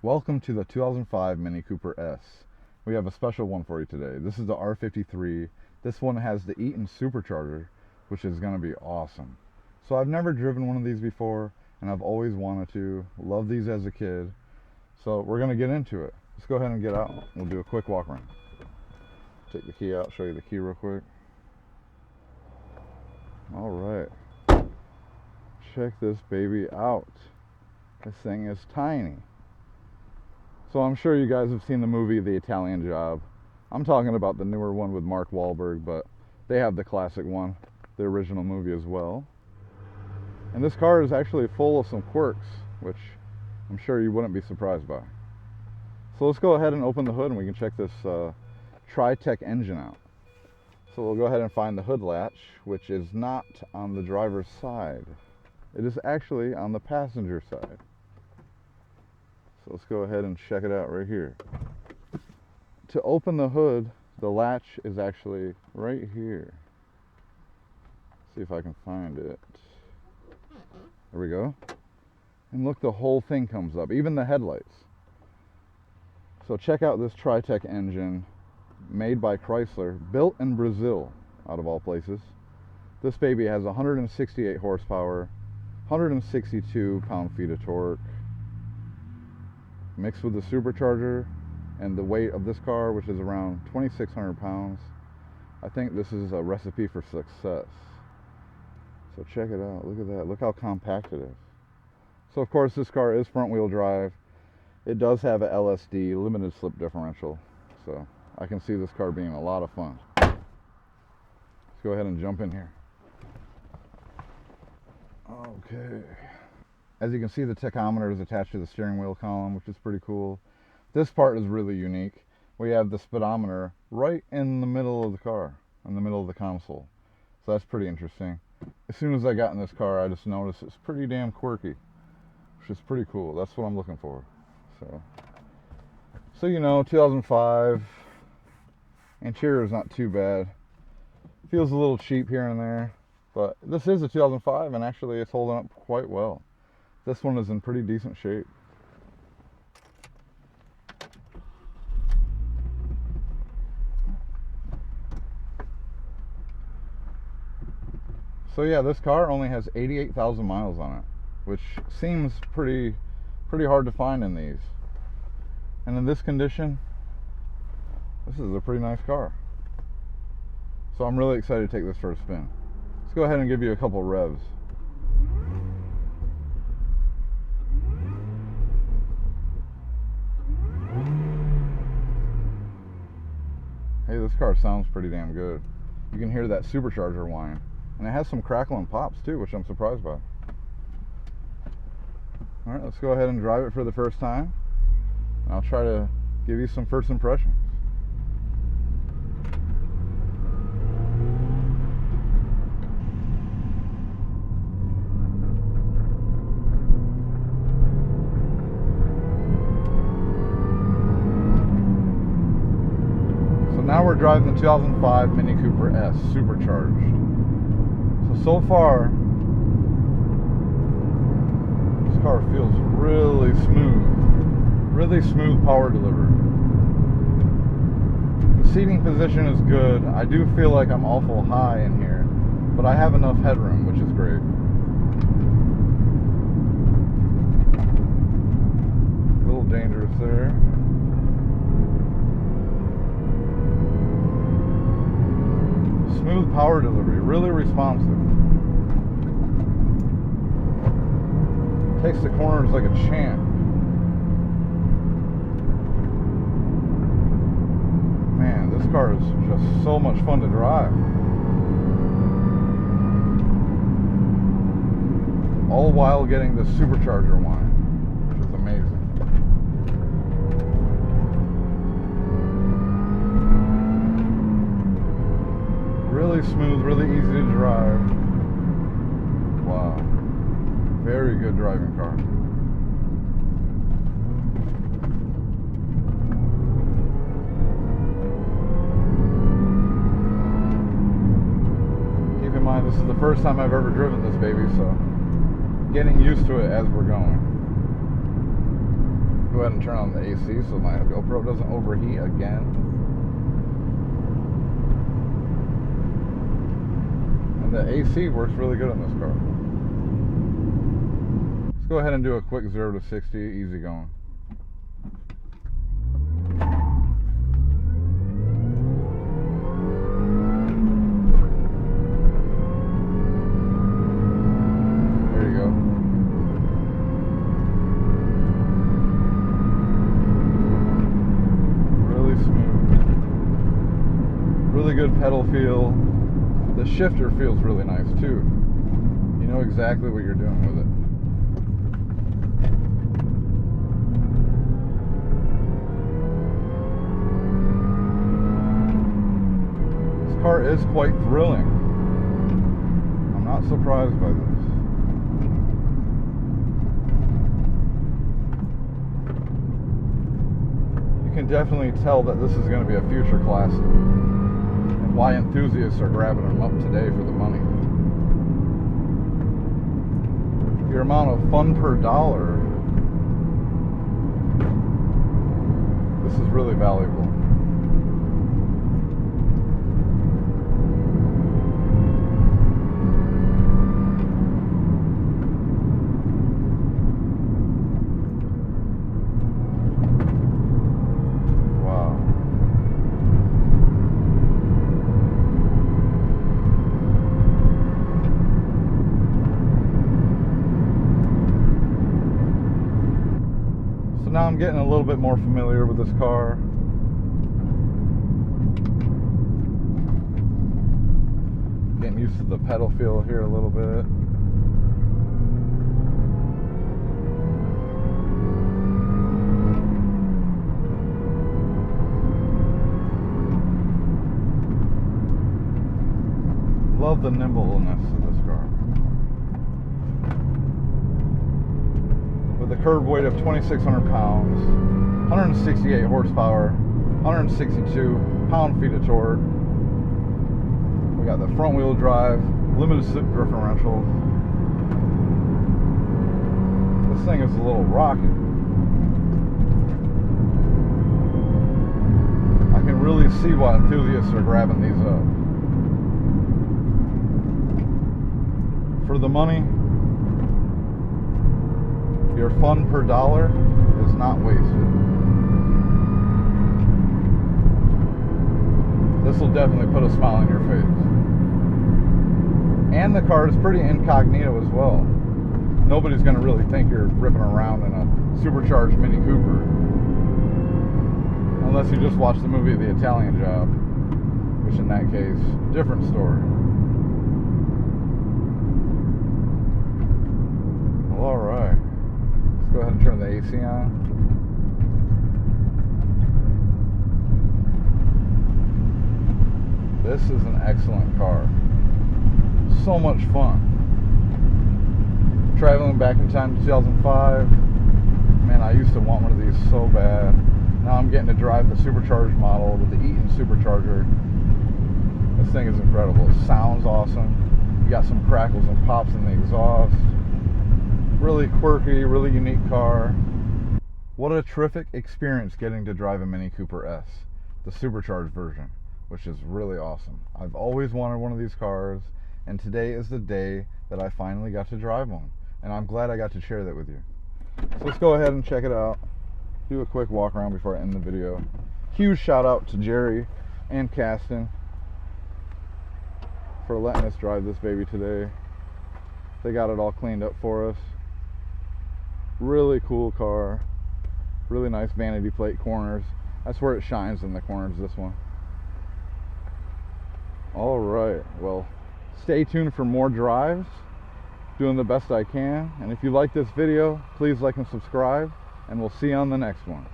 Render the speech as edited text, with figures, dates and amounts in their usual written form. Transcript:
Welcome to the 2005 Mini Cooper S. We have a special one for you today. This is the R53. This one has the Eaton Supercharger, which is going to be awesome. So I've never driven one of these before, and I've always wanted to. Love these as a kid. So we're going to get into it. Let's go ahead and get out. We'll do a quick walk around. Take the key out, show you the key real quick. All right. Check this baby out. This thing is tiny. So I'm sure you guys have seen the movie The Italian Job. I'm talking about the newer one with Mark Wahlberg, but they have the classic one, the original movie as well. And this car is actually full of some quirks, which I'm sure you wouldn't be surprised by. So let's go ahead and open the hood and we can check this Tri-Tech engine out. So we'll go ahead and find the hood latch, which is not on the driver's side. It is actually on the passenger side. So let's go ahead and check it out right here. To open the hood, the latch is actually right here. See if I can find it. There we go. And look, the whole thing comes up, even the headlights. So check out this Tri-Tech engine made by Chrysler, built in Brazil, out of all places. This baby has 168 horsepower, 162 pound-feet of torque. Mixed with the supercharger and the weight of this car, which is around 2,600 pounds, I think this is a recipe for success. So check it out. Look at that. Look how compact it is. So of course this car is front wheel drive. It does have a LSD, limited slip differential. So I can see this car being a lot of fun. Let's go ahead and jump in here. Okay. As you can see, the tachometer is attached to the steering wheel column, which is pretty cool. This part is really unique. We have the speedometer right in the middle of the car, in the middle of the console. So that's pretty interesting. As soon as I got in this car, I just noticed it's pretty damn quirky, which is pretty cool. That's what I'm looking for. So you know, 2005. Interior is not too bad. Feels a little cheap here and there, but this is a 2005, and actually it's holding up quite well. This one is in pretty decent shape. So yeah, this car only has 88,000 miles on it, which seems pretty hard to find in these. And in this condition, this is a pretty nice car. So I'm really excited to take this for a spin. Let's go ahead and give you a couple revs. Hey, this car sounds pretty damn good. You can hear that supercharger whine. And it has some crackling pops too, which I'm surprised by. Alright, let's go ahead and drive it for the first time. And I'll try to give you some first impressions. Now we're driving the 2005 Mini Cooper S Supercharged. So far, this car feels really smooth power delivery. The seating position is good. I do feel like I'm awful high in here, but I have enough headroom, which is great. A little dangerous there. Smooth power delivery, really responsive. Takes the corners like a champ. Man, this car is just so much fun to drive. All while getting the supercharger whine, which is amazing. Really smooth, really easy to drive. Wow. Very good driving car. Keep in mind, this is the first time I've ever driven this baby, so getting used to it as we're going. Go ahead and turn on the AC so my GoPro doesn't overheat again. And the AC works really good in this car. Let's go ahead and do a quick 0 to 60, easy going. Really good pedal feel. The shifter feels really nice too. You know exactly what you're doing with it. This car is quite thrilling. I'm not surprised by this. You can definitely tell that this is going to be a future classic. Why enthusiasts are grabbing them up today for the money. Your amount of fun per dollar, this is really valuable. Now I'm getting a little bit more familiar with this car. Getting used to the pedal feel here a little bit. Love the nimbleness of this car. With a curb weight of 2,600 pounds, 168 horsepower, 162 pound-feet of torque. We got the front-wheel drive, limited slip differential. This thing is a little rocket. I can really see why enthusiasts are grabbing these up. For the money, your fun per dollar is not wasted. This will definitely put a smile on your face. And the car is pretty incognito as well. Nobody's going to really think you're ripping around in a supercharged Mini Cooper. Unless you just watch the movie The Italian Job, which in that case, different story. Well, alright. Let's go ahead and turn the AC on. This is an excellent car. So much fun. Traveling back in time to 2005. Man, I used to want one of these so bad. Now I'm getting to drive the supercharged model with the Eaton supercharger. This thing is incredible. It sounds awesome. You got some crackles and pops in the exhaust. Really quirky, really unique car. What a terrific experience getting to drive a Mini Cooper S, the supercharged version, which is really awesome. I've always wanted one of these cars, and today is the day that I finally got to drive one, and I'm glad I got to share that with you. So let's go ahead and check it out. Do a quick walk around before I end the video. Huge shout out to Jerry and Caston for letting us drive this baby today. They got it all cleaned up for us. Really cool car. Really nice vanity plate corners. That's where it shines in the corners, this one. Alright, well, stay tuned for more drives. Doing the best I can. And if you like this video, please like and subscribe. And we'll see you on the next one.